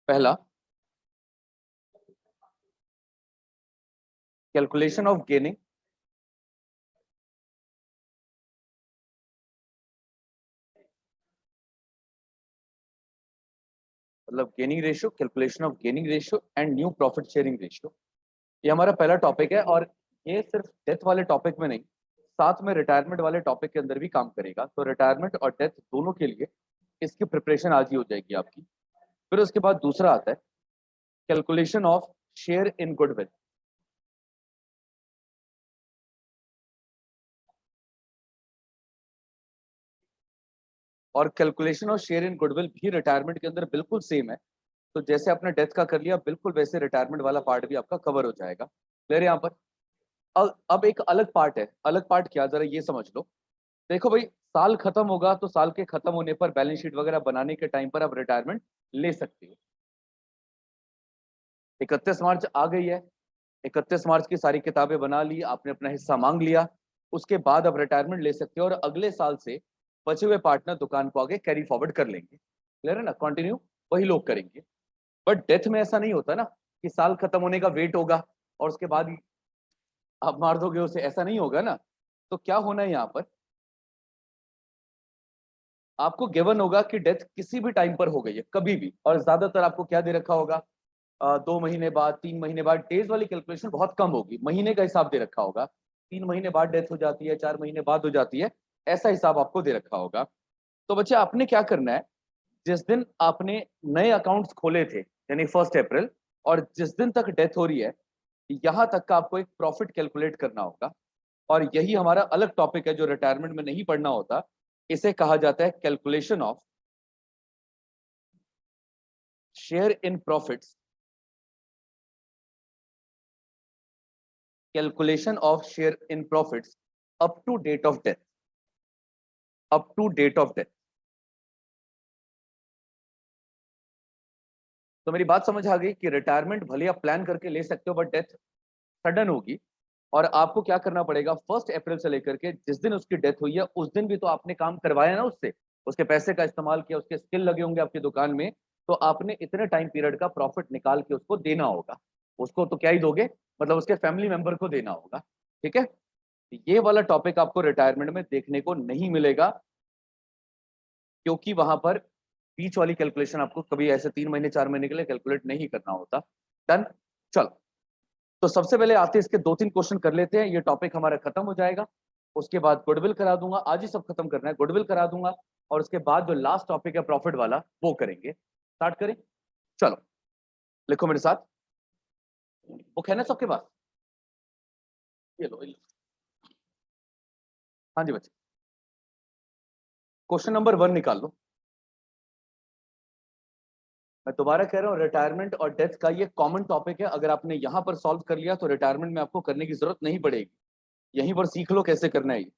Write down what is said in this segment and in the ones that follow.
पहला, calculation of gaining, मतलब gaining ratio, calculation of gaining ratio and new profit sharing ratio. ये हमारा पहला टॉपिक है और ये सिर्फ डेथ वाले टॉपिक में नहीं, साथ में रिटायरमेंट वाले टॉपिक के अंदर भी काम करेगा। तो रिटायरमेंट और डेथ दोनों के लिए इसकी प्रिपरेशन आज ही हो जाएगी आपकी। फिर उसके बाद दूसरा आता है calculation of share in goodwill. और calculation of share in goodwill भी रिटायरमेंट के अंदर बिल्कुल सेम है। तो जैसे आपने डेथ का कर लिया, बिल्कुल वैसे रिटायरमेंट वाला पार्ट भी आपका कवर हो जाएगा। क्लियर यहाँ पर? अब एक अलग पार्ट है। अलग पार्ट क्या, जरा ये समझ लो। देखो भाई, साल खत्म होगा तो साल के खत्म होने पर बैलेंस शीट वगैरह बनाने के टाइम पर आप रिटायरमेंट ले सकते हो। 31 मार्च आ गई है, 31 मार्च की सारी किताबें बना ली, आपने अपना हिस्सा मांग लिया, उसके बाद आप रिटायरमेंट ले सकते हो और अगले साल से बचे हुए पार्टनर दुकान को आगे कैरी फॉरवर्ड कर लेंगे। क्लियर है ना? कंटिन्यू वही लोग करेंगे। बट डेथ में ऐसा नहीं होता ना कि साल खत्म होने का वेट होगा और उसके बाद ही आप मार दोगे उसे, ऐसा नहीं होगा ना। तो क्या होना है यहाँ पर, आपको गिवन होगा कि डेथ किसी भी टाइम पर हो गई है, कभी भी। और ज्यादातर आपको क्या दे रखा होगा, 2 महीने बाद, 3 महीने बाद। डेज वाली कैलकुलेशन बहुत कम होगी, महीने का हिसाब दे रखा होगा। 3 महीने बाद डेथ हो जाती है, 4 महीने बाद हो जाती है, ऐसा हिसाब आपको दे रखा होगा। तो बच्चे आपने क्या करना है, जिस दिन आपने नए अकाउंट्स खोले थे यानी 1 अप्रैल, और जिस दिन तक डेथ हो रही है, यहां तक का आपको एक प्रॉफिट कैलकुलेट करना होगा। और यही हमारा अलग टॉपिक है जो रिटायरमेंट में नहीं पढ़ना होता। इसे कहा जाता है calculation of share in profits, calculation of share in profits up to date of death, up to date of death. तो मेरी बात समझ आ गई कि रिटायरमेंट भले आप प्लान करके ले सकते हो, बट डेथ सडन होगी। और आपको क्या करना पड़ेगा, 1 अप्रैल से लेकर के जिस दिन उसकी डेथ हुई है उस दिन भी तो आपने काम करवाया ना उससे, उसके पैसे का इस्तेमाल किया, उसके स्किल लगे होंगे आपकी दुकान में। तो आपने इतने टाइम पीरियड का प्रॉफिट निकाल के उसको देना होगा। उसको तो क्या ही दोगे, मतलब उसके फैमिली मेंबर को देना होगा। ठीक है? ये वाला टॉपिक आपको रिटायरमेंट में देखने को नहीं मिलेगा, क्योंकि वहां पर बीच वाली कैलकुलेशन आपको कभी ऐसे 3 महीने 4 महीने के लिए कैलकुलेट नहीं करना होता। डन? चलो, तो सबसे पहले आते हैं इसके 2-3 क्वेश्चन कर लेते हैं, ये टॉपिक हमारा खत्म हो जाएगा। उसके बाद गुडविल करा दूंगा, आज ही सब खत्म करना है, गुडविल करा दूंगा। और उसके बाद जो लास्ट टॉपिक है प्रॉफिट वाला, वो करेंगे। स्टार्ट करें? चलो, लिखो मेरे साथ। बुक है ना सबके पास? ये लो, ये लो। हाँ जी बच्चे, क्वेश्चन नंबर 1 निकाल लो। मैं दोबारा कह रहा हूँ, रिटायरमेंट और डेथ का ये कॉमन टॉपिक है। अगर आपने यहां पर सॉल्व कर लिया तो रिटायरमेंट में आपको करने की जरूरत नहीं पड़ेगी, यहीं पर सीख लो कैसे करना है ये।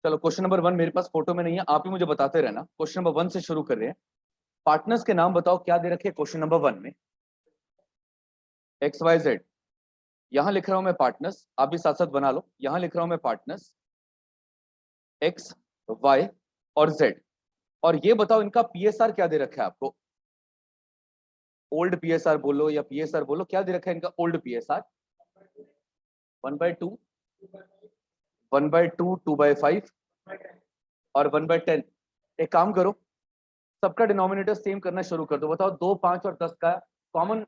चलो, क्वेश्चन नंबर 1 मेरे पास फोटो में नहीं है, आप ही मुझे बताते रहना। क्वेश्चन नंबर 1 से शुरू कर रहे हैं। पार्टनर्स के नाम बताओ, क्या दे रखे क्वेश्चन नंबर 1 में? XYZ। यहां लिख रहा हूं मैं पार्टनर्स, आप भी साथ साथ बना लो। यहां लिख रहा हूं मैं पार्टनर्स X, Y और Z। और ये बताओ इनका PSR क्या दे रखा है आपको? ओल्ड PSR बोलो या PSR बोलो, क्या दे रखा है इनका ओल्ड PSR? 1/2, 1/2, 2/5 और 1/10। एक काम करो, सबका डिनोमिनेटर सेम करना शुरू कर दो। बताओ 2, 5 और 10 का कॉमन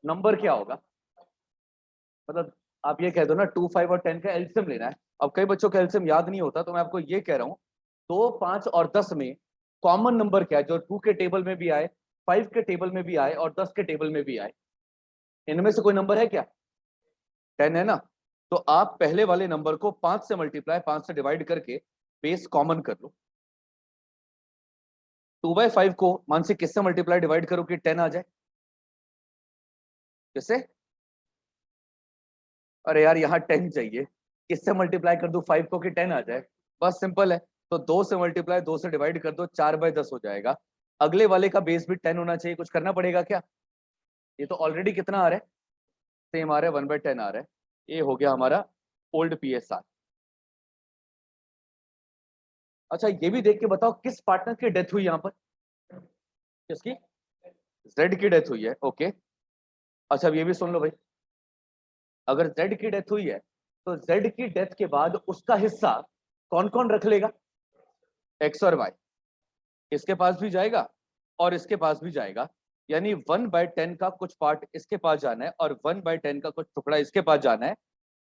नंबर क्या होगा? मतलब आप ये कह दो ना, 2, 5 और 10 का एलसीएम लेना है। अब कई बच्चों का एलसीएम याद नहीं होता, तो मैं आपको ये कह रहा हूँ, 2, 5 और 10 में कॉमन नंबर क्या है जो 2 के टेबल में भी आए, 5 के टेबल में भी आए और 10 के टेबल में भी आए? इनमें से कोई नंबर है क्या? 10 है ना? तो आप पहले वाले नंबर को 5 से मल्टीप्लाई, 5 से डिवाइड करके बेस कॉमन कर लो। 2/5 को मान से किससे मल्टीप्लाई डिवाइड करो कि 10 आ जाए? किससे? अरे यार, यहाँ 10 चाहिए, किससे मल्टीप्लाई कर दो 5 को कि 10 आ जाए? बस सिंपल है। तो 2 से मल्टीप्लाई, 2 से डिवाइड कर दो, 4/10 हो जाएगा। अगले वाले का बेस भी 10 होना चाहिए, कुछ करना पड़ेगा क्या? ये तो ऑलरेडी कितना आ रहा है, सेम आ रहा है, 1/10 आ रहा है। ये हो गया हमारा ओल्ड PSR। अच्छा ये भी देख के बताओ किस पार्टनर की डेथ हुई यहाँ पर, किसकी, जेड की डेथ हुई है, ओके। अच्छा अब ये भी सुन लो भाई, अगर जेड की डेथ हुई है तो जेड की डेथ के बाद उसका हिस्सा कौन कौन रख लेगा, एक्स और वाई, इसके पास भी जाएगा और इसके पास भी जाएगा, यानी 1/10 का कुछ पार्ट इसके पास जाना है और 1/10 का कुछ टुकड़ा इसके पास जाना है।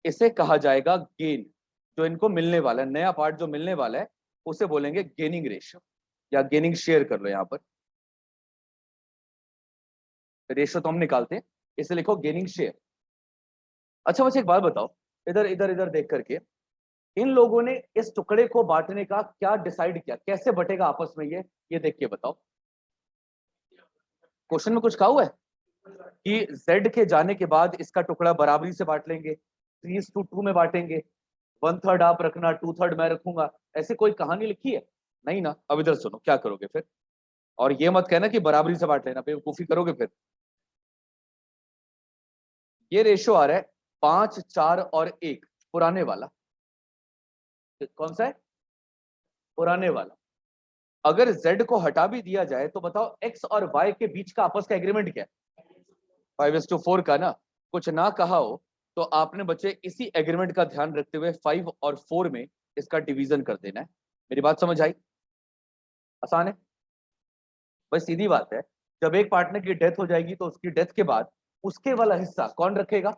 इसे कहा जाएगा गेन, जो इनको मिलने वाला है, नया पार्ट जो मिलने वाला है उसे बोलेंगे गेनिंग रेशियो या गेनिंग शेयर कर लो। यहाँ पर रेशियो तो हम निकालते हैं, इसे लिखो गेनिंग शेयर। अच्छा बस एक बात बताओ, इधर इधर इधर देख करके, इन लोगों ने इस टुकड़े को बांटने का क्या डिसाइड किया, कैसे बटेगा आपस में, ये देख के बताओ। क्वेश्चन में कुछ कहा हुआ है कि z के जाने के बाद इसका टुकड़ा बराबरी से बांट लेंगे, 3:2 में बांटेंगे, 1/3 आप रखना, 2/3 मैं रखूंगा, ऐसे कोई कहानी लिखी है नहीं ना। अब इधर सुनो क्या करोगे फिर, और ये मत कहना कि बराबरी से बांट लेना, बेवकूफी करोगे फिर। ये रेशियो आ रहा है 5, 4 और 1, पुराने वाला। कौन सा है, पुराने वाला। अगर z को हटा भी दिया जाए तो बताओ x और y के बीच का आपस का एग्रीमेंट क्या है, 5:4 का ना। कुछ ना कहा हो तो आपने बच्चे इसी एग्रीमेंट का ध्यान रखते हुए 5 और 4 में इसका डिवीजन कर देना है। मेरी बात समझ आई, आसान है, बस सीधी बात है। जब एक पार्टनर की डेथ हो जाएगी तो उसकी डेथ के बाद उसके वाला हिस्सा कौन रखेगा,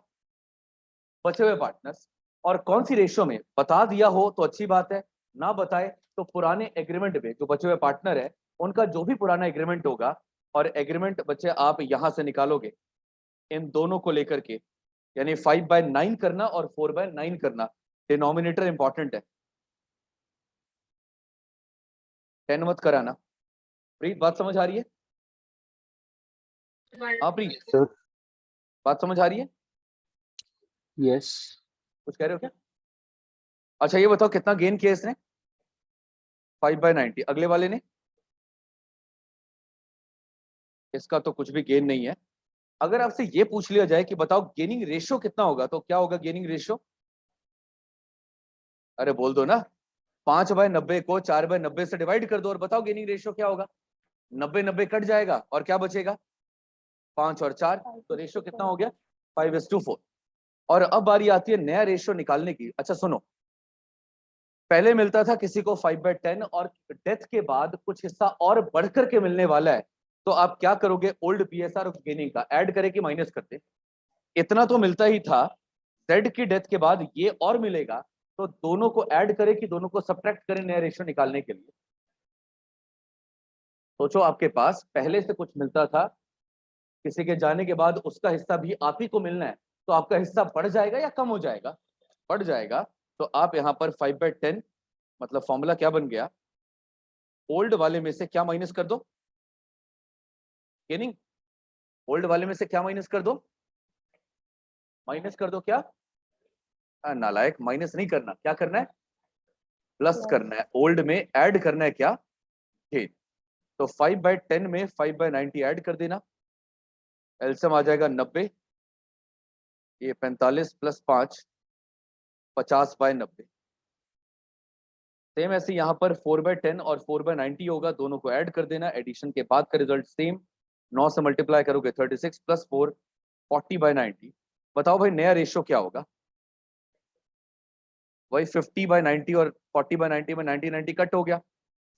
बचे हुए पार्टनर्स। और कौन सी रेशियो में बता दिया हो तो अच्छी बात है, ना बताए तो पुराने एग्रीमेंट में जो बचे हुए पार्टनर है उनका जो भी पुराना एग्रीमेंट होगा, और एग्रीमेंट बच्चे आप यहां से निकालोगे इन दोनों को लेकर के, यानी 5/9 करना और 4/9 करना। डिनोमिनेटर इंपॉर्टेंट है, 10 मत कराना। प्रीत बात समझ आ रही है, हाँ प्रीत सर बात समझ आ रही है, यस कुछ कह रहे हो क्या। अच्छा ये बताओ कितना गेन किया इसने, 5/90। अगले वाले ने, इसका तो कुछ भी गेन नहीं है। अगर आपसे ये पूछ लिया जाए कि बताओ गेनिंग रेशियो कितना होगा, तो क्या होगा गेनिंग रेशियो, अरे बोल दो ना, 5/90 को 4/90 से डिवाइड कर दो और बताओ गेनिंग रेशियो क्या होगा। 90 कट जाएगा और क्या बचेगा, 5 और 4, तो रेशियो कितना हो गया, 5:4। और अब बारी आती है नया रेशियो निकालने की। अच्छा सुनो, पहले मिलता था किसी को 5/10 और डेथ के बाद कुछ हिस्सा और बढ़ करके मिलने वाला है, तो आप क्या करोगे, ओल्ड पीएसआर और गेनिंग का ऐड करे कि माइनस करते, इतना तो मिलता ही था, जेड की डेथ के बाद ये और मिलेगा, तो दोनों को ऐड करें कि दोनों को सब्ट्रैक्ट करें नया रेशियो निकालने के लिए। सोचो आपके पास पहले से कुछ मिलता था, किसी के जाने के बाद उसका हिस्सा भी आप ही को मिलना है, तो आपका हिस्सा बढ़ जाएगा या कम हो जाएगा, बढ़ जाएगा। तो आप यहाँ पर 5/10, मतलब फॉर्मूला क्या बन गया, ओल्ड वाले में से क्या माइनस कर दो, गेनिंग, ओल्ड वाले में से क्या माइनस कर दो, माइनस कर दो क्या, नालायक, माइनस नहीं करना, क्या करना है, प्लस करना है। ओल्ड में ऐड करना है क्या, गेन। तो 5/10 में 5/90 ऐड कर देना, एलसीएम आ जाएगा 90, ये 45 + 5, 50/90। सेम ऐसे यहाँ पर 4/10 और 4/90 होगा, दोनों को ऐड कर देना, एडिशन के बाद का रिजल्ट सेम, 9 से मल्टीप्लाई करोगे 36 + 4, 40/90। बताओ भाई नया रेशियो क्या होगा, वही 50/90 और 40/90 में 90 कट हो गया,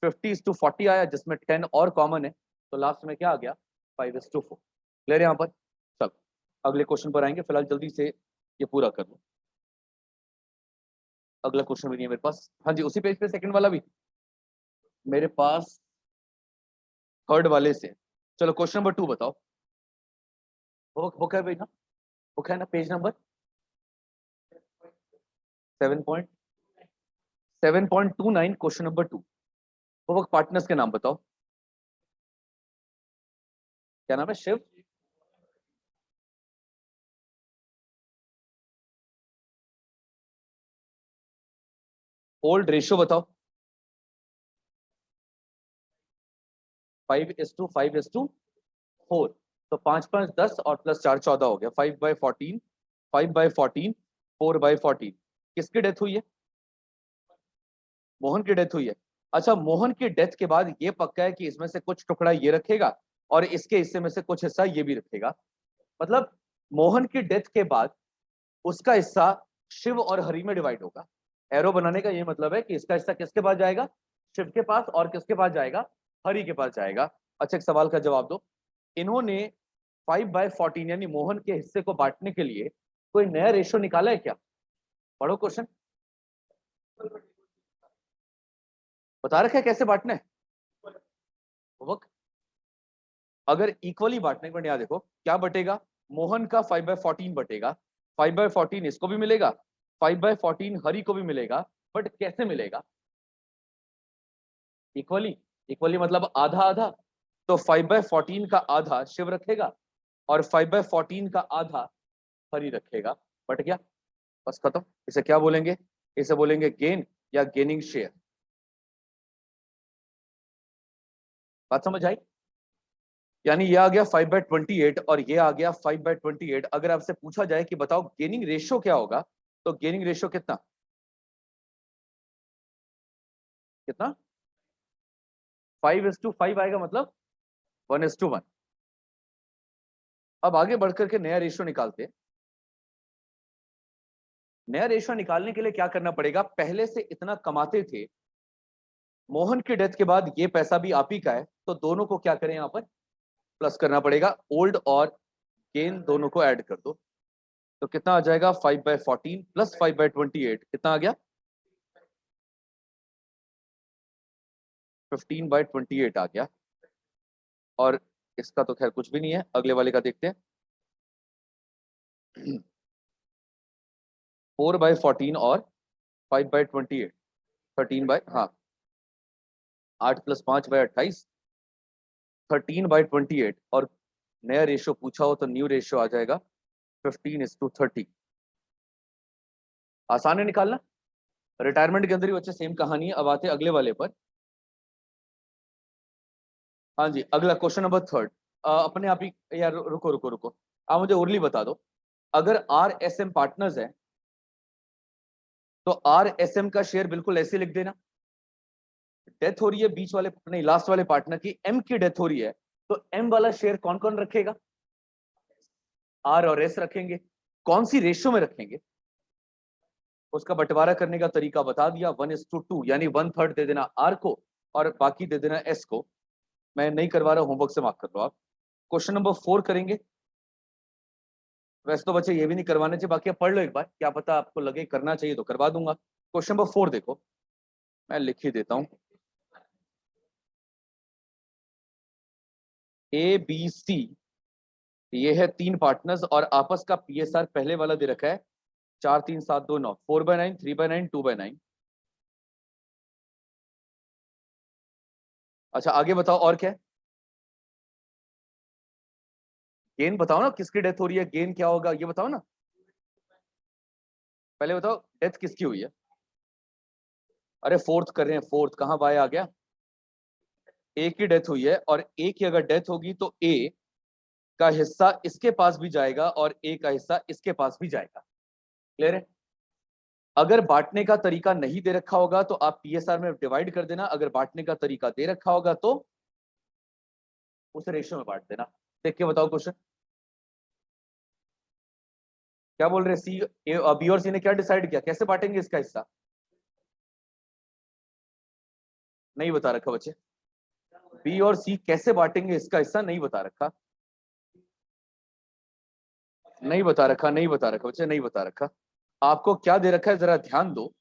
50:40 आया, जिसमें 10 और कॉमन है, तो लास्ट में क्या आ गया, 5:4। क्लियर यहाँ पर, चलो अगले क्वेश्चन पर आएंगे, फिलहाल जल्दी से ये पूरा कर लो। अगला क्वेश्चन भी नहीं है मेरे पास, हाँ जी उसी पेज पे सेकंड वाला भी मेरे पास, थर्ड वाले से। चलो क्वेश्चन नंबर 2 बताओ, बुक है भाई ना, बुक है ना, पेज नंबर 7.29, क्वेश्चन नंबर 2। वो पार्टनर्स के नाम बताओ, क्या नाम है, शिव, ओल्ड रेशियो बताओ, 5:5:4, तो 5/5 10 और +4 14 हो गया, 5/14, 5/14, 4/14। किसकी डेथ हुई है, मोहन की डेथ हुई है, अच्छा, मोहन की डेथ के बाद ये पक्का है कि इसमें से कुछ टुकड़ा ये रखेगा और इसके हिस्से में से कुछ हिस्सा ये भी रखेगा। मतलब मोहन की डेथ के बाद उसका हिस्सा शिव और हरि में डिवाइड होगा। एरो बनाने का ये मतलब है कि इसका हिस्सा किसके पास जाएगा? शिव के पास। और किसके पास जाएगा? हरि के पास जाएगा। अच्छा, एक सवाल का जवाब दो। इन्होंने 5/14 यानी मोहन के हिस्से को बांटने के लिए कोई नया रेशो निकाला है क्या? पढ़ो क्वेश्चन। बता रखा है कैसे बांटना है? होमवर्क। अगर इक्वली बांटने को यहाँ देखो क्या बटेगा, मोहन का 5/14 बटेगा, 5/14 इसको भी मिलेगा, 5/14 हरि को भी मिलेगा, बट कैसे मिलेगा? इक्वली। इक्वली मतलब आधा आधा। तो 5/14 का आधा शिव रखेगा और 5/14 का आधा हरि रखेगा। बट गया, बस खत्म। इसे क्या बोलेंगे? इसे बोलेंगे गेन या गेनिंग शेयर। बात समझ आई? यानी ये आ गया 5/28 और ये आ गया 5/28। अगर आपसे पूछा जाए कि बताओ गेनिंग रेशियो क्या होगा, तो गेनिंग रेशियो कितना कितना 5:5 आएगा, मतलब 1:1। अब आगे बढ़कर के नया रेशियो निकालते हैं। नया रेशियो निकालने के लिए क्या करना पड़ेगा? पहले से इतना कमाते थे, मोहन की डेथ के बाद ये पैसा भी आप ही का है, तो दोनों को क्या करें? यहाँ पर प्लस करना पड़ेगा। ओल्ड और गेन दोनों को ऐड कर दो। तो कितना आ जाएगा? 5/14 प्लस 5/28 कितना आ गया? 15/28 आ गया। और इसका तो खैर कुछ भी नहीं है, अगले वाले का देखते हैं। 4/14 और 5/28, 13 बाय, हाँ 8 + 5/28, 13/28। और नया रेशियो पूछा हो तो न्यू रेशियो आ जाएगा 15:30। आसान है निकालना। रिटायरमेंट के अंदर ही बच्चे सेम कहानी है। अब आते हैं अगले वाले पर। हाँ जी, अगला क्वेश्चन नंबर 3। अपने आप ही यार, रुको रुको रुको, आप मुझे ओरली बता दो। अगर RSM पार्टनर्स है तो RSM का शेयर बिल्कुल ऐसे लिख देना। डेथ हो रही है बीच वाले, नहीं लास्ट वाले पार्टनर की, M की डेथ हो रही है, तो M वाला शेयर कौन कौन रखेगा? R और S रखेंगे। कौन सी रेशियो में रखेंगे? उसका बंटवारा करने का तरीका बता दिया, 1:2, यानी 1/3 दे देना R को और बाकी दे देना S को। मैं नहीं करवा रहा, होमवर्क से माफ कर लो आप। क्वेश्चन नंबर 4 करेंगे। वैसे तो बच्चे ये भी नहीं करवाने चाहिए, बाकी आप पढ़ लो एक बार, क्या पता आपको लगे करना चाहिए तो करवा दूंगा। क्वेश्चन नंबर 4 देखो, मैं लिख ही देता हूं। ABC, ये है 3 पार्टनर्स और आपस का PSR पहले वाला दे रखा है 4 3 7 2 9, 4/9, 3/9, 2/9। अच्छा आगे बताओ और क्या है? गेन बताओ ना, किसकी डेथ हो रही है, गेन क्या होगा ये बताओ ना। पहले बताओ डेथ किसकी हुई है? अरे फोर्थ कर रहे हैं, फोर्थ कहाँ बाय आ गया? ए की डेथ हुई है और ए की अगर डेथ होगी तो ए का हिस्सा इसके पास भी जाएगा और ए का हिस्सा इसके पास भी जाएगा। क्लियर है? अगर बांटने का तरीका नहीं दे रखा होगा तो आप PSR में डिवाइड कर देना, अगर बांटने का तरीका दे रखा होगा तो उस रेशियो में बांट देना। देख के बताओ क्वेश्चन क्या बोल रहे हैं। बी और सी ने क्या डिसाइड किया, कैसे बांटेंगे इसका हिस्सा? नहीं बता रखा बच्चे। बी और सी कैसे बांटेंगे इसका हिस्सा नहीं बता रखा। नहीं बता रखा, नहीं बता रखा बच्चे, नहीं बता रखा। आपको क्या दे रखा है जरा ध्यान दो।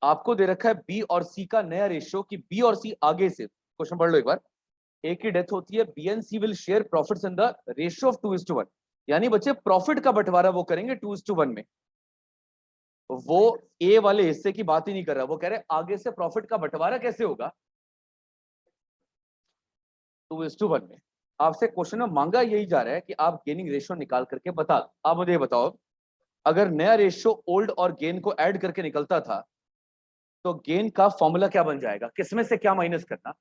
आपको दे रखा है बी और सी का नया रेशियो कि बी और सी आगे से, क्वेश्चन पढ़ लो एक बार। ए की डेथ होती है, B and C will share profits in the ratio of 2:1। यानी बच्चे प्रॉफिट का बंटवारा वो करेंगे 2:1 में। वो ए वाले हिस्से की बात ही नहीं कर रहा, वो कह रहे आगे से प्रॉफिट का बंटवारा कैसे होगा? 2:1 में। आपसे क्वेश्चन में मांगा यही जा रहा है कि आप गेनिंग रेशियो निकाल करके बता दो। आप मुझे बताओ, अगर नया रेशियो ओल्ड और गेन को ऐड करके निकलता था तो गेन का फॉर्मूला क्या बन जाएगा? किसमें से क्या माइनस करना?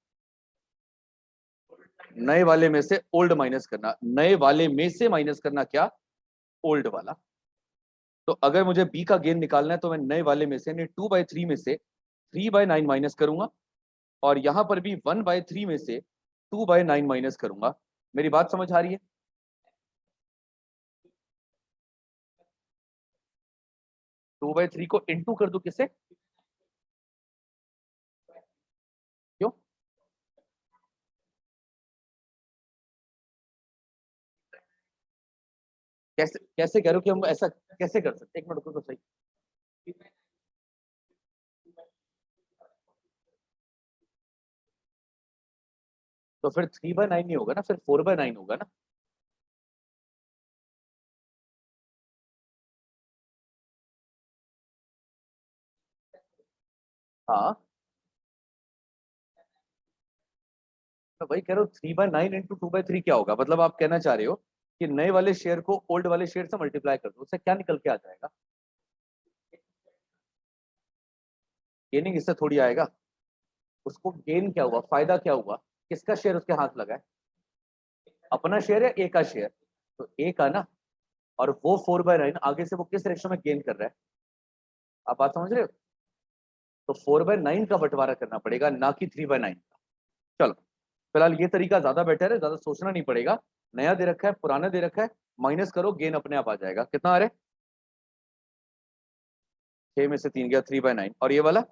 नए वाले में से ओल्ड माइनस करना। नए वाले में से माइनस करना क्या? ओल्ड वाला। तो अगर मुझे बी का गेन निकालना है तो मैं नए वाले में से 2/3 में से 3/9 माइनस करूंगा। और यहां पर भी 1/3 में से 2/9 माइनस करूंगा। मेरी बात समझ आ रही है? 2/3 को इंटू कर दूं किससे? क्यों? कैसे कैसे कह रहे हो कि हम ऐसा कैसे कर सकते? एक मिनट रुको तो सही। तो फिर 3/9 नहीं होगा ना, फिर 4/9 होगा ना। हाँ, तो वही कह रहा हूँ, 3/9 इंटू 2/3 क्या होगा? मतलब आप कहना चाह रहे हो कि नए वाले शेयर को ओल्ड वाले शेयर से मल्टीप्लाई कर दो, उससे क्या निकल के आ जाएगा? गेनिंग इससे थोड़ी आएगा। उसको गेन क्या हुआ, फायदा क्या हुआ? किसका शेयर उसके हाथ लगा है? अपना शेयर या ए का शेयर? तो ए का ना। और वो 4/9 आगे से वो किस रेशो में गेन कर रहा है? आप बात समझ रहे हो? तो 4/9 का बंटवारा करना पड़ेगा, ना कि 3/9 का। चलो, फिलहाल ये तरीका ज्यादा बेटर है, ज्यादा सोचना नहीं पड़ेगा। नया दे रखा है, पुराना दे रखा है, माइनस करो, गेन अपने आप आ जाएगा। कितना आ रहा है? 6 में से 3 गया, 3/9। और ये वाला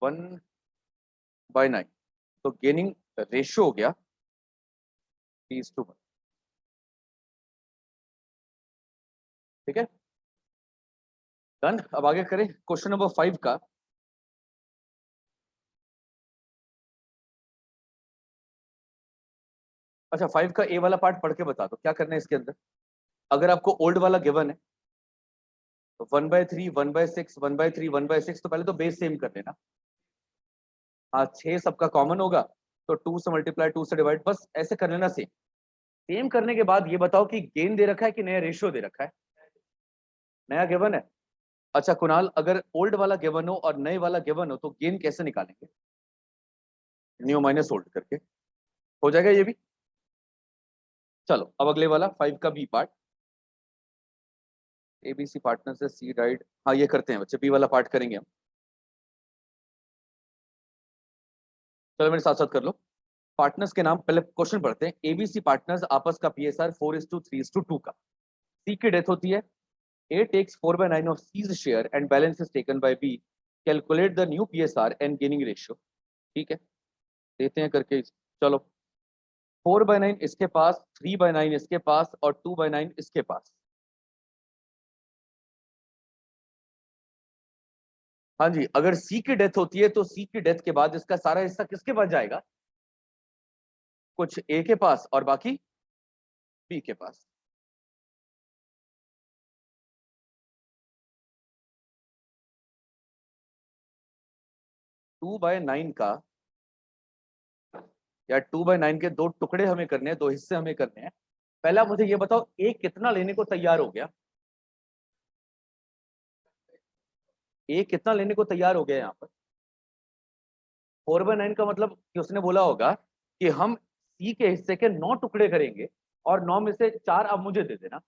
1/9। तो गेनिंग रेशियो हो गया 3:1। ठीक है, डन। अब आगे करें क्वेश्चन नंबर 5 का। अच्छा, 5 का ए वाला पार्ट पढ़ के बता दो क्या करना है इसके अंदर। अगर आपको ओल्ड वाला गिवन है तो 1/3, 1/6, 1/3, 1/6, तो पहले तो बेस सेम कर लेना। हाँ, 6 सबका कॉमन होगा, तो 2 से मल्टीप्लाई, 2 से डिवाइड, बस ऐसे कर लेना। सेम सेम करने के बाद ये बताओ कि गेन दे रखा है कि नया रेशियो दे रखा है? नया गिवन है। अच्छा कुणाल, अगर ओल्ड वाला गिवन हो और नए वाला गिवन हो तो गेन कैसे निकालेंगे? न्यू माइनस ओल्ड करके हो जाएगा ये भी। चलो, अब अगले वाला 5 का बी पार्ट। एबीसी पार्टनर से सी डाइड, हाँ ये करते हैं बच्चे, बी वाला पार्ट करेंगे हम। चलो मेरे साथ साथ कर लो। पार्टनर्स के नाम पहले क्वेश्चन पढ़ते हैं। एबीसी पार्टनर्स आपस का पीएसआर 4:3:2 का। सी की डेथ होती है, A takes 4/9 of C's share and balance is taken by B. Calculate the new PSR and gaining ratio. ठीक है, देते हैं करके। चलो, 4/9 इसके पास, 3/9 इसके पास और 2/9 इसके पास। हाँ जी, अगर सी की डेथ होती है तो सी की डेथ के बाद इसका सारा हिस्सा किसके पास जाएगा? कुछ ए के पास और बाकी बी के पास। 2/9 का, या 2/9 के दो टुकड़े हमें करने हैं, दो हिस्से हमें करने हैं। पहला मुझे ये बताओ, ए कितना लेने को तैयार हो गया? ए कितना लेने को तैयार हो गया यहाँ पर? 4/9 का मतलब कि उसने बोला होगा कि हम सी के हिस्से के 9 टुकड़े करेंगे और 9 में से 4 अब मुझे दे देना।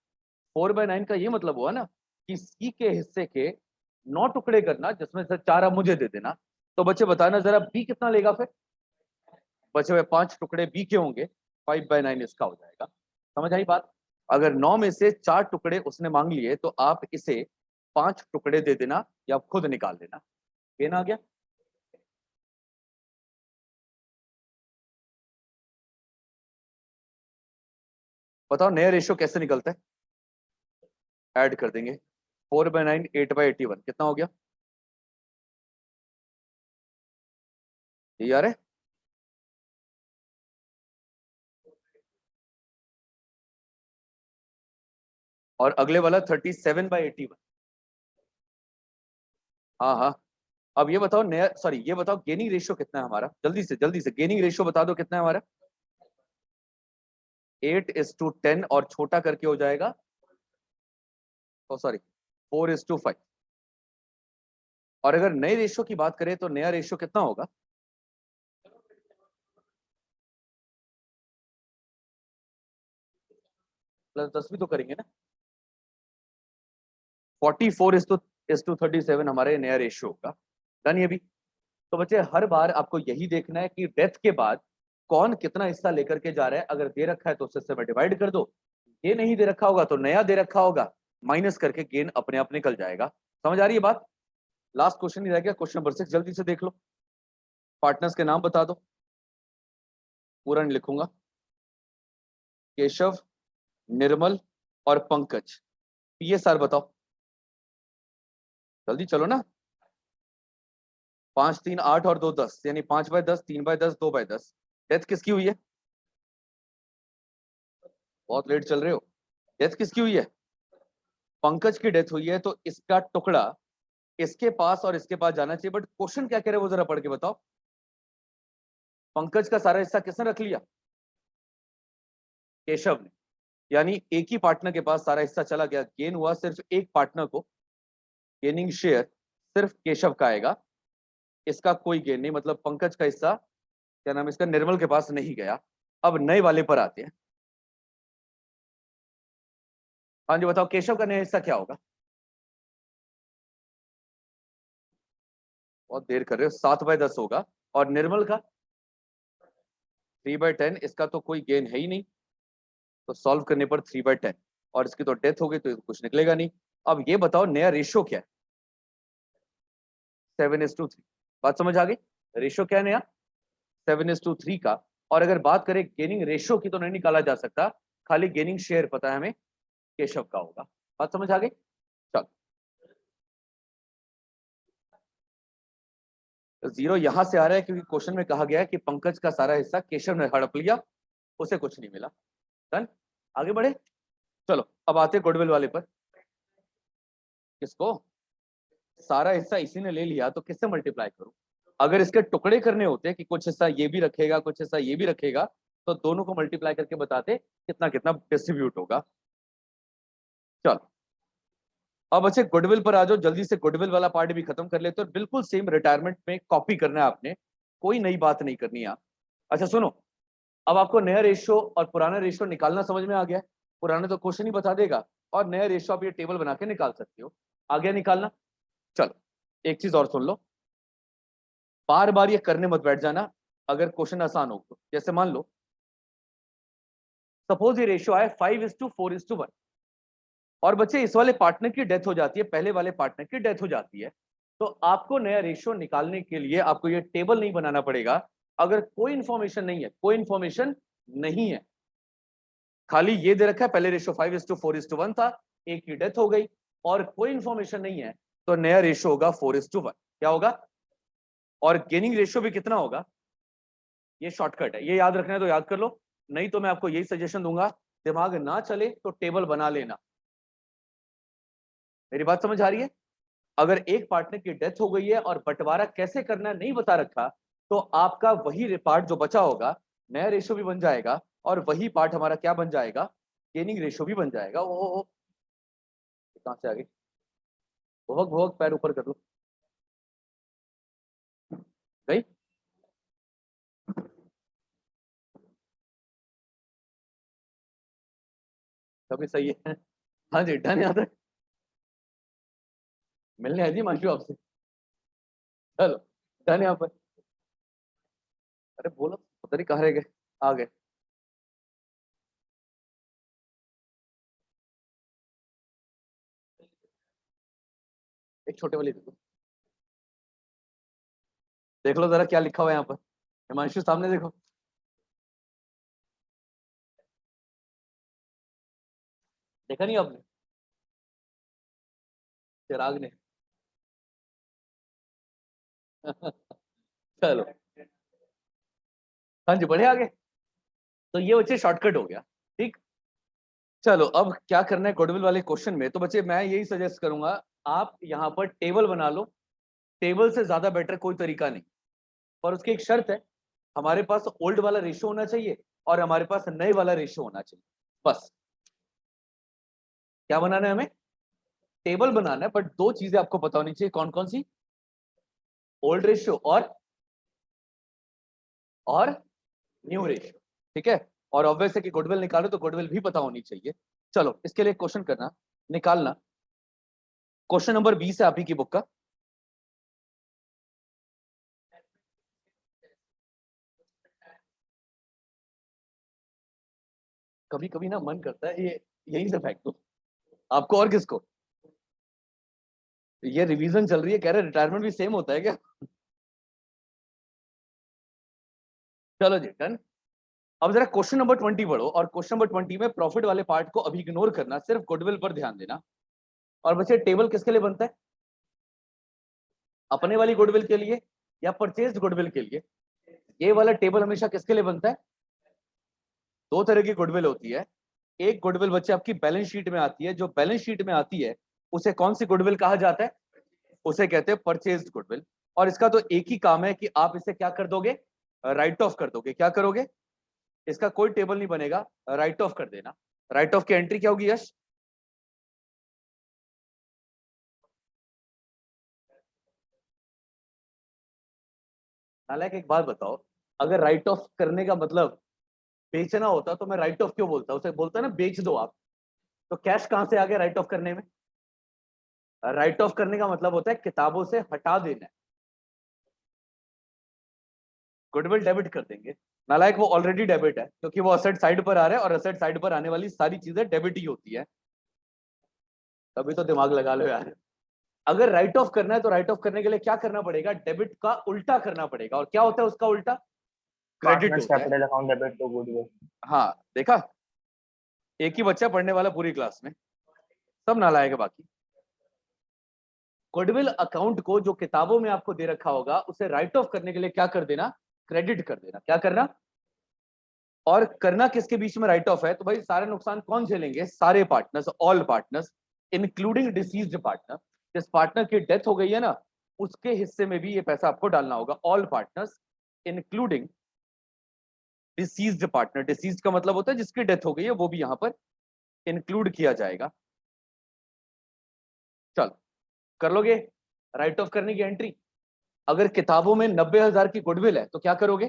4/9 का ये मतलब हुआ ना कि सी के हिस्से के 9 टुकड़े करना, जिसमें से 4 अब मुझे दे देना। तो बच्चे बताना जरा, बी कितना लेगा फिर? बचे हुए 5 टुकड़े बी के होंगे, 5/9 इसका हो जाएगा। समझ आई बात? अगर 9 में से 4 टुकड़े उसने मांग लिए तो आप इसे 5 टुकड़े दे देना या खुद निकाल देना। गेन आ गया। बताओ नया रेशियो कैसे निकलता है? ऐड कर देंगे। 4/9, 8/81 कितना हो गया? ये यार है। और अगले वाला 37/81। हाँ हाँ। अब ये बताओ नया, सॉरी ये बताओ गेनिंग रेशियो कितना है हमारा? जल्दी से गेनिंग रेशियो बता दो कितना है हमारा? 8:10 और छोटा करके हो जाएगा, ओ सॉरी 4:5। और अगर नए रेशियो की बात करें तो नया रेशियो कितना होगा? +10 भी तो करेंगे ना। 44:37 हमारे नया रेशियो होगा। डन ये भी। तो बच्चे हर बार आपको यही देखना है कि डेथ के बाद कौन कितना हिस्सा लेकर के जा रहा है। अगर दे रखा है तो उससे में डिवाइड कर दो, ये नहीं दे रखा होगा तो नया दे रखा होगा, माइनस करके गेन अपने आप निकल जाएगा। समझ आ रही है बात? लास्ट क्वेश्चन ही रह गया, क्वेश्चन नंबर 6, जल्दी से देख लो। पार्टनर्स के नाम बता दो, पूरा नहीं लिखूंगा। केशव, निर्मल और पंकज। पीएसआर बताओ, जल्दी चलो ना। 5, 3, 8 और 2, 10, यानी 5/10, 3/10, 2/10। डेथ किसकी हुई है? बहुत लेट चल रहे हो। डेथ किसकी हुई है? पंकज की डेथ हुई है, तो इसका टुकड़ा इसके पास और इसके पास जाना चाहिए। बट क्वेश्चन क्या कह रहे हैं वो जरा पढ़ के बताओ। पंकज का सारा हिस्सा किसने रख लिया? केशव ने। यानी एक ही पार्टनर के पास सारा हिस्सा चला गया, गेन हुआ सिर्फ एक पार्टनर को, गेनिंग शेयर सिर्फ केशव का आएगा, इसका कोई गेन नहीं, मतलब पंकज का हिस्सा क्या नाम इसका, निर्मल के पास नहीं गया। अब नए वाले पर आते हैं। हाँ जी बताओ, केशव का नया हिस्सा क्या होगा? बहुत देर कर रहे हो, 7/10 होगा। और निर्मल का 3/10, इसका तो कोई गेन है ही नहीं, तो सॉल्व करने पर 3/10, और इसकी तो डेथ हो गई तो कुछ निकलेगा नहीं। अब ये बताओ नया रेशियो क्या है? 7:3। बात समझ आ गई? रेशियो क्या है नया? 7:3 का। और अगर बात करें गेनिंग रेशियो की तो नहीं निकाला जा सकता, खाली गेनिंग शेयर पता है हमें, केशव का होगा। बात समझ आ गई? चलो, तो 0 यहां से आ रहा है क्योंकि क्वेश्चन में कहा गया है कि पंकज का सारा हिस्सा केशव ने हड़प लिया, उसे कुछ नहीं मिला। डन, आगे बढ़े। चलो अब आते गुडविल वाले पर। किसको? सारा हिस्सा इसी ने ले लिया तो किससे मल्टीप्लाई करूं? अगर इसके टुकड़े करने होते कि कुछ हिस्सा ये भी रखेगा कुछ हिस्सा ये भी रखेगा, तो दोनों को मल्टीप्लाई करके बताते कितना कितना डिस्ट्रीब्यूट होगा। चलो अब अच्छे गुडविल पर आ जाओ, जल्दी से गुडविल वाला पार्ट भी खत्म कर लेते हो। बिल्कुल सेम रिटायरमेंट में कॉपी करना है आपने, कोई नई बात नहीं करनी है। अच्छा सुनो, अब आपको नया रेशियो और पुराना रेशियो निकालना समझ में आ गया है। पुराना तो क्वेश्चन ही बता देगा, और नया रेशियो आप ये टेबल बना के निकाल सकते हो। आ गया निकालना? चलो एक चीज और सुन लो, बार बार ये करने मत बैठ जाना अगर क्वेश्चन आसान हो तो। जैसे मान लो सपोज ये रेशियो आए 5:4:1, और बच्चे इस वाले पार्टनर की डेथ हो जाती है, पहले वाले पार्टनर की डेथ हो जाती है, तो आपको नया रेशियो निकालने के लिए आपको ये टेबल नहीं बनाना पड़ेगा। अगर कोई इंफॉर्मेशन नहीं है, कोई इंफॉर्मेशन नहीं है, खाली ये दे रखा है पहले रेशियो 5:4:1 था, एक की डेथ हो गई, और कोई इंफॉर्मेशन नहीं है, तो नया रेशियो होगा 4:1। क्या होगा? और गेनिंग रेशियो भी कितना होगा? ये शॉर्टकट है, ये याद रखना है तो याद कर लो, नहीं तो मैं आपको यही सजेशन दूंगा, दिमाग ना चले तो टेबल बना लेना। मेरी बात समझ आ रही है? अगर एक पार्टनर की डेथ हो गई है और बंटवारा कैसे करना है नहीं बता रखा, तो आपका वही पार्ट जो बचा होगा, नया रेशियो भी बन जाएगा, और वही पार्ट हमारा क्या बन जाएगा, गेनिंग रेशियो भी बन जाएगा। ओ कहां से आ गई? भोग भोग पैर ऊपर कर लो। गई? कभी सही है। हाँ जी डन, याद है, मिलने आई थी मांशू आपसे। चलो डन यहाँ पर। अरे बोलो, पता नहीं कहाँ रह गए, आ गए। एक छोटे वाली देखो, देख लो जरा क्या लिखा हुआ है यहाँ पर। हिमांशु सामने देखो, देखा नहीं आपने? चिराग ने। चलो, हाँ जी बढ़े आगे। तो ये बच्चे शॉर्टकट हो गया, ठीक। चलो अब क्या करना है गुडविल वाले क्वेश्चन में, तो बच्चे मैं यही सजेस्ट करूंगा, आप यहाँ पर टेबल बना लो। टेबल से ज्यादा बेटर कोई तरीका नहीं, पर उसकी एक शर्त है, हमारे पास ओल्ड वाला रेशियो होना चाहिए और हमारे पास नए वाला रेशियो होना चाहिए, बस। क्या बनाना है हमें? टेबल बनाना है, बट दो चीजें आपको पता होनी चाहिए, कौन कौन सी? ओल्ड रेशियो और न्यू रेशियो, ठीक है। और ऑब्वियस है कि गुडविल निकालो तो गुडविल भी पता होनी चाहिए। चलो इसके लिए क्वेश्चन करना, निकालना। क्वेश्चन नंबर 20 है आप ही की बुक का। कभी कभी ना मन करता है ये यहीं से फेंक दो, आपको और किसको। ये रिवीजन चल रही है, कह रहे रिटायरमेंट भी सेम होता है क्या। चलो जी डन। अब जरा क्वेश्चन नंबर 20 पढ़ो, और क्वेश्चन नंबर 20 में प्रॉफिट वाले पार्ट को अभी इग्नोर करना, सिर्फ गुडविल पर ध्यान देना। और बच्चे टेबल किसके लिए बनता है, अपने वाली गुडविल के लिए या परचेज्ड गुडविल के लिए। ये वाला टेबल हमेशा किसके लिए बनता है, दो तरह की गुडविल होती है। एक गुडविल बच्चे आपकी बैलेंस शीट में आती है, जो बैलेंस शीट में आती है उसे कौन सी गुडविल कहा जाता है, उसे कहते हैं परचेज्ड गुडविल। और इसका तो एक ही काम है कि आप इसे क्या कर दोगे, राइट ऑफ कर दोगे। क्या करोगे, इसका कोई टेबल नहीं बनेगा, राइट ऑफ कर देना। राइट ऑफ की एंट्री क्या होगी यश, हालांकि एक बात बताओ, अगर राइट ऑफ करने का मतलब बेचना होता तो मैं राइट ऑफ क्यों बोलता, उसे बोलता ना बेच दो आप। तो कैश कहां से आ गया राइट ऑफ करने में, राइट ऑफ करने का मतलब होता है किताबों से हटा देना है। गुडविल डेबिट कर देंगे, नालायक वो ऑलरेडी डेबिट है, क्योंकि वो असेट साइड पर आ रहा है, और असेट साइड पर आने वाली सारी चीजें डेबिट ही होती है। तभी तो दिमाग लगा लो यार। अगर राइट ऑफ करना है तो राइट ऑफ करने के लिए क्या करना पड़ेगा, डेबिट का उल्टा करना पड़ेगा। और क्या होता है उसका उल्टा, क्रेडिट पार्टनर्स होता है। Capital account debit to goodwill. हाँ देखा, एक ही बच्चा पढ़ने वाला पूरी क्लास में, सब नालायक है बाकी। गुडविल अकाउंट को जो किताबों में आपको दे रखा होगा उसे राइट ऑफ करने के लिए क्या कर देना, क्रेडिट कर देना। क्या करना, और करना किसके बीच में राइट ऑफ है, तो भाई सारे नुकसान कौन झेलेंगे, सारे partners, all partners including deceased partner. जिस पार्टनर की डेथ हो गई है ना, उसके हिस्से में भी ये पैसा आपको डालना होगा। All partners including deceased partner, deceased का मतलब होता है जिसकी डेथ हो गई है, वो भी यहां पर इंक्लूड किया जाएगा। चलो कर लोगे राइट ऑफ करने की एंट्री। अगर किताबों में 90,000 की गुडविल है तो क्या करोगे,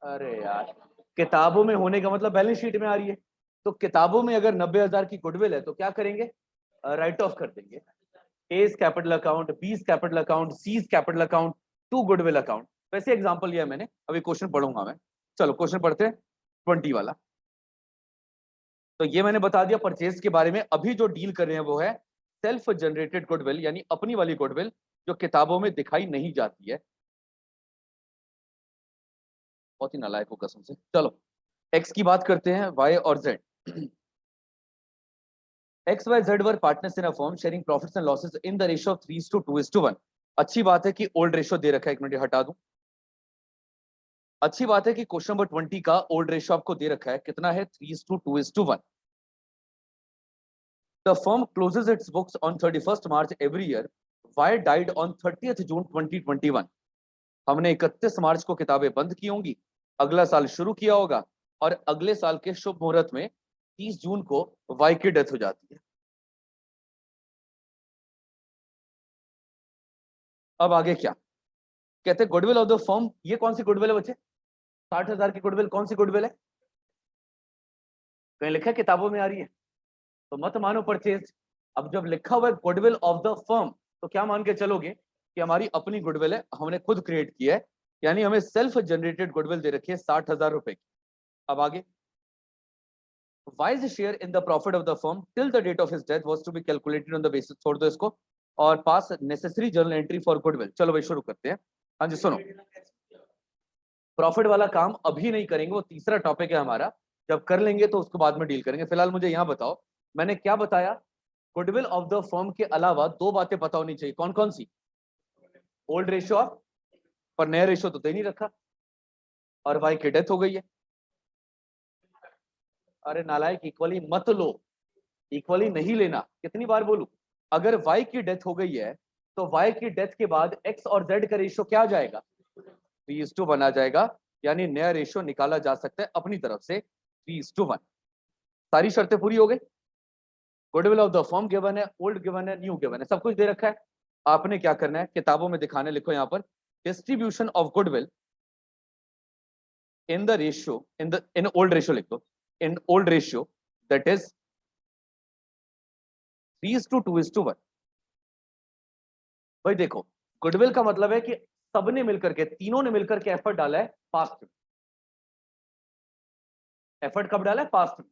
अरे यार किताबों में होने का मतलब बैलेंस शीट में आ रही है, तो किताबों में अगर 90,000 की गुडविल है तो क्या करेंगे, राइट ऑफ कर देंगे। A's capital account, B's capital account, C's capital account, to goodwill account. वैसे एग्जांपल लिया मैंने, अभी क्वेश्चन पढ़ूंगा मैं। चलो क्वेश्चन पढ़ते हैं 20 वाला। तो ये मैंने बता दिया परचेज के बारे में। अभी जो डील कर रहे हैं वो है सेल्फ जनरेटेड गुडविल, यानी अपनी वाली गुडविल जो किताबों में दिखाई नहीं जाती है। बहुत ही नालायक हो कसम से। चलो एक्स की बात करते हैं, वाई और Z. X Y Z were partners in a firm sharing profits and losses in the ratio of 3:2:1। अच्छी बात है कि ओल्ड रेशियो दे रखा है, एक मिनट हटा दूं। अच्छी बात है कि क्वेश्चन नंबर 20 का ओल्ड रेशियो आपको दे रखा है, कितना है, 3:2:1। The firm closes its books on 31st March every year, Y died on 30th June 2021। हमने 31 मार्च को किताबें बंद की होंगी, अगला साल शुरू किया होगा, और अगले साल के शुभ मुहूर्त में 30 जून को वाई की डेथ हो जाती है। अब आगे क्या कहते हैं, गुडविल ऑफ द फर्म, ये कौन सी गुडविल है बच्चे, 60,000 की गुडविल कौन सी गुडविल है, कहीं लिखा है किताबों में आ रही है, तो मत मानो परचेज। अब जब लिखा हुआ है गुडविल ऑफ द फर्म, तो क्या मान के चलोगे कि हमारी अपनी गुडविल है, हमने खुद क्रिएट किया है, यानी हमें सेल्फ जनरेटेड गुडविल दे रखी है 60,000 रुपए की। अब आगे, Y's share in the profit of the firm till the date of his death was to be calculated on the basis, छोड़ दो इसको, और pass necessary journal entry for goodwill. चलो भाई शुरू करते हैं। हाँ जी सुनो, प्रॉफिट वाला काम अभी नहीं करेंगे, वो तीसरा टॉपिक है हमारा, जब कर लेंगे तो उसको बाद में डील करेंगे। फिलहाल मुझे यहाँ बताओ, मैंने क्या बताया, गुडविल ऑफ द फर्म के अलावा दो बातें पता होनी चाहिए, कौन कौन सी, ओल्ड रेशियो, पर नया रेशियो तो दे नहीं रखा, और भाई की डेथ हो गई है। अरे नालायक इक्वली मत लो, इक्वली नहीं लेना, कितनी बार बोलूं, अगर y की डेथ हो गई है तो y की डेथ के बाद x और z का रेशियो क्या आ जाएगा, 3:1 आ जाएगा, यानी नया रेशियो निकाला जा सकता है अपनी तरफ से 3:1। सारी शर्तें पूरी हो गई, goodwill of the firm given है, ओल्ड गिवन है, न्यू गिवन है, सब कुछ दे रखा है। आपने क्या करना है, किताबों में दिखाने लिखो यहाँ पर, distribution of goodwill in the ratio, in old ratio लिख दो, in old ratio that is 3:2:1। भाई देखो, गुडविल का मतलब है कि सबने मिलकर के, तीनों ने मिलकर के एफर्ट डाला है पास्ट में। एफर्ट कब डाला है? पास्ट में।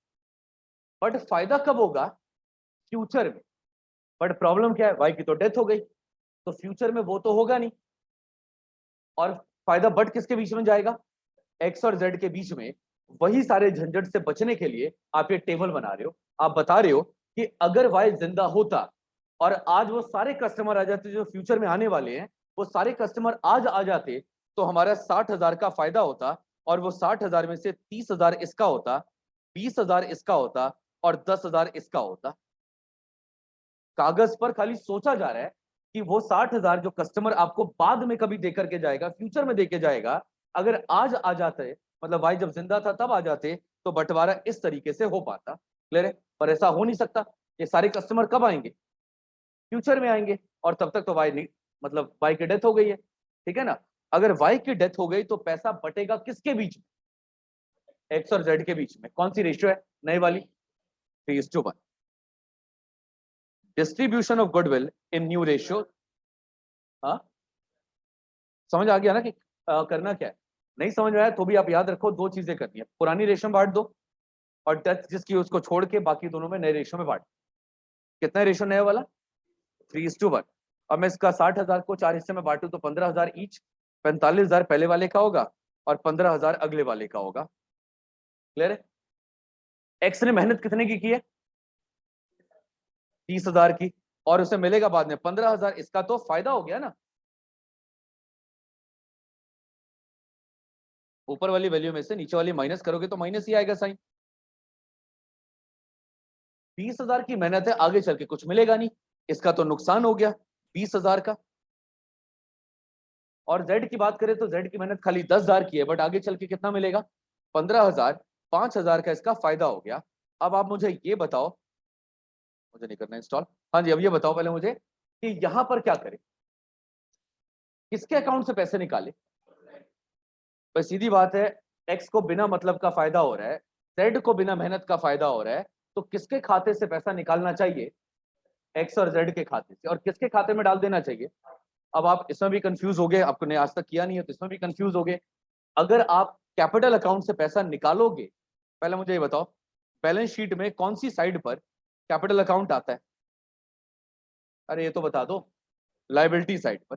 बट फायदा कब होगा? फ्यूचर में। बट प्रॉब्लम क्या है? वाई की तो डेथ हो गई, तो फ्यूचर में वो तो होगा नहीं। और फायदा बट किसके बीच में जाएगा? एक्स और जेड के बीच में। वही सारे झंझट से बचने के लिए आप ये टेबल बना रहे हो। आप बता रहे हो कि अगर वाई जिंदा होता और आज वो सारे कस्टमर आ जाते जो फ्यूचर में आने वाले हैं, वो सारे कस्टमर आज आ जाते, तो हमारा 60,000 का फायदा होता, और वो 60,000 में से 30,000 इसका होता, 20,000 इसका होता, और 10,000 इसका होता। कागज पर खाली सोचा जा रहा है कि वो 60,000 जो कस्टमर आपको बाद में कभी देकर के जाएगा, फ्यूचर में देके जाएगा, अगर आज आ जाते, मतलब भाई जब जिंदा था तब आ जाते, तो बंटवारा इस तरीके से हो पाता। क्लियर है? पर ऐसा हो नहीं सकता। ये सारे कस्टमर कब आएंगे? फ्यूचर में आएंगे, और तब तक तो वाई नहीं, मतलब वाई की डेथ हो गई है। ठीक है ना? अगर वाई की डेथ हो गई तो पैसा बटेगा किसके बीच में? एक्स और जेड के बीच में। कौन सी रेशियो है नई वाली? 3:1। Distribution of goodwill in new ratio. हाँ, समझ आ गया ना कि करना क्या है? नहीं समझ में आया तो भी आप याद रखो, दो चीजें करनी है। पुरानी रेशियो में बांट दो, और डेथ जिसकी उसको छोड़ के बाकी दोनों में नए रेशियो में बांट। कितना रेशियो नया वाला? 3:1। अब मैं इसका 60,000 को 4 हिस्से में बांटू तो 15,000 ईच। 45,000 पहले वाले का होगा और 15,000 अगले वाले का होगा। क्लियर है? एक्स ने मेहनत कितने की है? 30,000 की, और उसे मिलेगा बाद में 15,000। इसका तो फायदा हो गया ना। ऊपर वाली वैल्यू में से नीचे वाली माइनस करोगे तो माइनस ही आएगा साइन। 20,000 की मेहनत है, आगे चल के कुछ मिलेगा नहीं, इसका तो नुकसान हो गया 20,000 का। और जेड की बात करें तो जेड की मेहनत खाली 10,000 की है, बट आगे चल के कितना मिलेगा? 15,000। 5,000 का इसका फायदा हो गया। अब आप मुझे ये बताओ, मुझे नहीं करना इंस्टॉल। हाँ जी, अब ये बताओ पहले मुझे कि यहां पर क्या करें, किसके अकाउंट से पैसे निकाले? बस सीधी बात है, एक्स को बिना मतलब का फायदा हो रहा है, जेड को बिना मेहनत का फायदा हो रहा है, तो किसके खाते से पैसा निकालना चाहिए? एक्स और जेड के खाते से। और किसके खाते में डाल देना चाहिए? अब आप इसमें भी कंफ्यूज हो गए, आपने आज तक किया नहीं है तो इसमें भी कंफ्यूज हो गए। अगर आप कैपिटल अकाउंट से पैसा निकालोगे, पहले मुझे ये बताओ, बैलेंस शीट में कौन सी साइड पर कैपिटल अकाउंट आता है? अरे ये तो बता दो। लायबिलिटी साइड पर।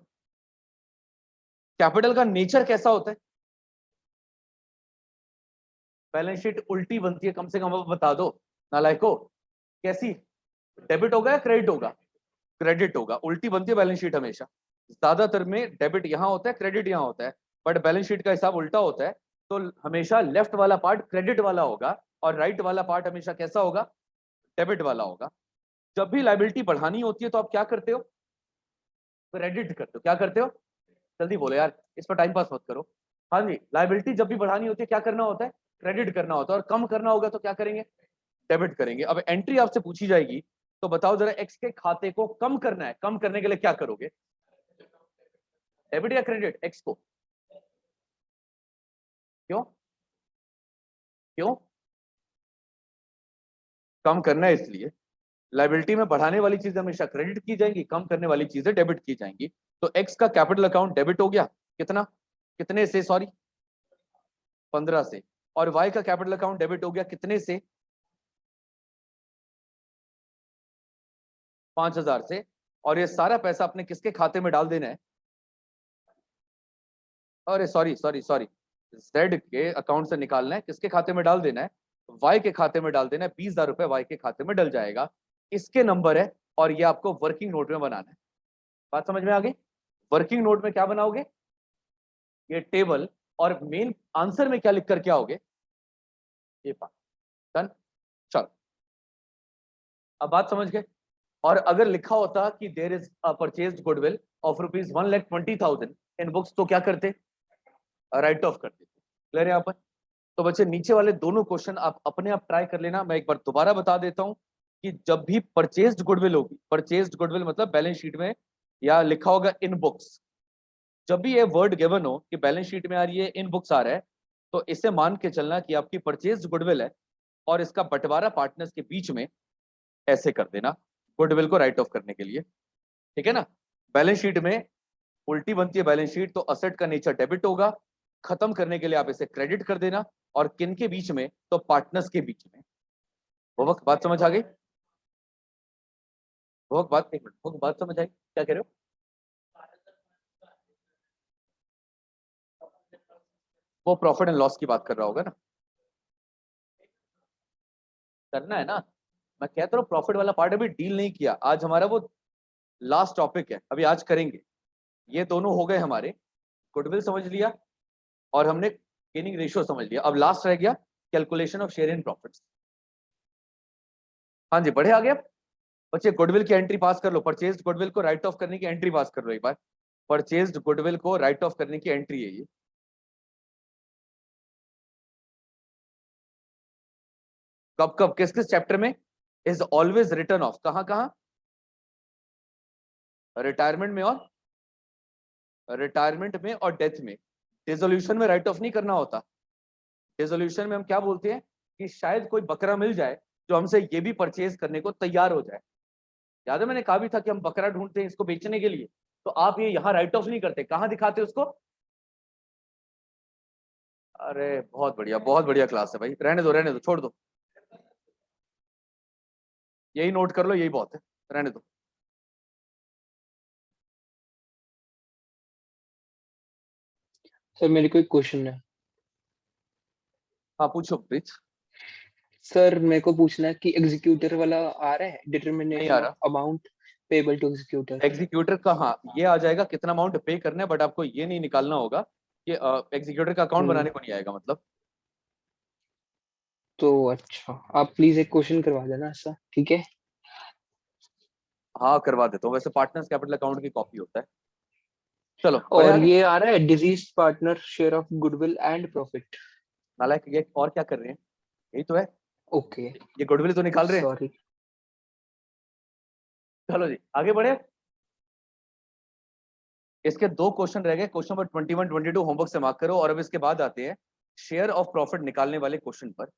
कैपिटल का नेचर कैसा होता है? बैलेंस शीट उल्टी बनती है, कम से कम अब बता दो नालायको। कैसी? डेबिट होगा या क्रेडिट होगा? क्रेडिट होगा। उल्टी बनती है बैलेंस शीट हमेशा। ज्यादातर में डेबिट यहां होता है, क्रेडिट यहां होता है, बट बैलेंस शीट का हिसाब उल्टा होता है। तो हमेशा लेफ्ट वाला पार्ट क्रेडिट वाला होगा, और राइट वाला पार्ट हमेशा कैसा होगा? डेबिट वाला होगा। जब भी लाइबिलिटी बढ़ानी होती है तो आप क्या करते हो? क्रेडिट करते हो। क्या करते हो? जल्दी बोलो यार, इस पर टाइम पास मत करो। हाँ जी, लाइबिलिटी जब भी बढ़ानी होती है क्या करना होता है? क्रेडिट करना होता है। और कम करना होगा तो क्या करेंगे? डेबिट करेंगे। अब एंट्री आपसे पूछी जाएगी, तो बताओ जरा, एक्स के खाते को कम करना है, कम करने के लिए क्या करोगे? डेबिट या क्रेडिट एक्स को? क्यों? क्यों कम करना है? इसलिए लाइबिलिटी में बढ़ाने वाली चीजें हमेशा क्रेडिट की जाएंगी, कम करने वाली चीजें डेबिट की जाएंगी। तो एक्स का कैपिटल अकाउंट डेबिट हो गया। कितना? कितने से? सॉरी, 15 से। और वाई का कैपिटल अकाउंट डेबिट हो गया कितने से? 5,000 से। और ये सारा पैसा अपने किसके खाते में डाल देना है? अरे सॉरी सॉरी सॉरी, जेड के अकाउंट से निकालना है, किसके खाते में डाल देना है? वाई के खाते में डाल देना है। 20,000 रुपए वाई के खाते में डल जाएगा। इसके नंबर है, और ये आपको वर्किंग नोट में बनाना है। बात समझ में आ गई? वर्किंग नोट में क्या बनाओगे? ये टेबल। और मेन आंसर में क्या लिख कर क्या आओगे? ये पार्ट। डन। चलो, अब बात समझ गए। और अगर लिखा होता कि there is a purchased goodwill of ₹1,20,000 in books, तो क्या करते? राइट ऑफ करते। क्लियर है यहाँ पर? तो बच्चे नीचे वाले दोनों क्वेश्चन आप अपने आप ट्राई कर लेना। मैं एक बार दोबारा बता देता हूं कि जब भी परचेज्ड गुडविल होगी, परचेज्ड गुडविल मतलब बैलेंस शीट में या लिखा होगा इन बुक्स, जब भी ये वर्ड गिवन हो कि बैलेंस शीट में आ रही है, इन बुक्स आ रहा है, तो इसे मान के चलना कि आपकी परचेज्ड गुडविल है, और इसका बंटवारा पार्टनर्स के बीच में ऐसे कर देना गुडविल को राइट ऑफ करने के लिए। ठीक है ना? बैलेंस शीट में उल्टी बनती है बैलेंस शीट, तो असेट का नेचर डेबिट होगा। खत्म करने के लिए आप इसे क्रेडिट कर देना, और किन के बीच में, तो पार्टनर्स के बीच में। वो वक्त बात समझ आ गई? वो वक्त बात, एक मिनट, वो बात समझ आई, क्या कह रहे हो? वो प्रॉफिट एंड लॉस की बात कर रहा होगा ना, करना है ना। मैं कहता हूँ प्रॉफिट वाला पार्ट अभी डील नहीं किया, आज हमारा वो लास्ट टॉपिक है, अभी आज करेंगे। ये दोनों हो गए हमारे, गुडविल समझ लिया और हमने गेनिंग रेशियो समझ लिया। अब लास्ट रह गया calculation of share in profits. हाँ जी, बढ़े आगे। अब बच्चे गुडविल की एंट्री पास कर लो, परचेज्ड गुडविल को राइट ऑफ करने की एंट्री पास कर लो एक बार। परचेज्ड गुडविल को राइट ऑफ करने की एंट्री है ये। कब कब, किस किस चैप्टर में? इज ऑलवेज रिटर्न ऑफ, कहां कहां? रिटायरमेंट में, और रिटायरमेंट में और डेथ में। डिसोल्यूशन में राइट ऑफ नहीं करना होता। डिसोल्यूशन में हम क्या बोलते हैं कि शायद कोई बकरा मिल जाए जो हमसे ये भी परचेज करने को तैयार हो जाए। याद है मैंने कहा भी था कि हम बकरा ढूंढते हैं इसको बेचने के लिए, तो आप ये यहाँ राइट ऑफ नहीं करते, कहां दिखाते उसको? अरे बहुत बढ़िया क्लास है भाई, रहने दो, छोड़ दो, यही नोट कर लो, यही बहुत है, रहने दो। सर मेरे को एक क्वेश्चन है। हाँ पूछो प्लीज। सर मेरे को पूछना है कि एग्जीक्यूटर वाला आ रहा है, नहीं डिटर्मिनेशन आ ऑफ रहा। Amount payable to executor. Executor का, हाँ ये आ जाएगा कितना अमाउंट पे करना है, बट आपको ये नहीं निकालना होगा कि एग्जीक्यूटर का अकाउंट बनाने को नहीं आएगा मतलब। तो अच्छा, आप प्लीज एक क्वेश्चन करवा देना ऐसा, ठीक है? हाँ करवा देता हूँ, वैसे पार्टनर्स कैपिटल अकाउंट की कॉपी होता है। चलो बढ़े और आगे। ये आ रहा है disease partner share of goodwill and profit. नालायक, ये और क्या कर रहे हैं, यही तो है, ओके, ये गुडविल तो निकाल रहे हैं। सॉरी। चलो जी आगे बढ़े। इसके दो क्वेश्चन रह गए, क्वेश्चन नंबर 21 22 होमवर्क से मार्क करो, और अब इसके बाद आते हैं शेयर ऑफ प्रॉफिट निकालने वाले क्वेश्चन पर।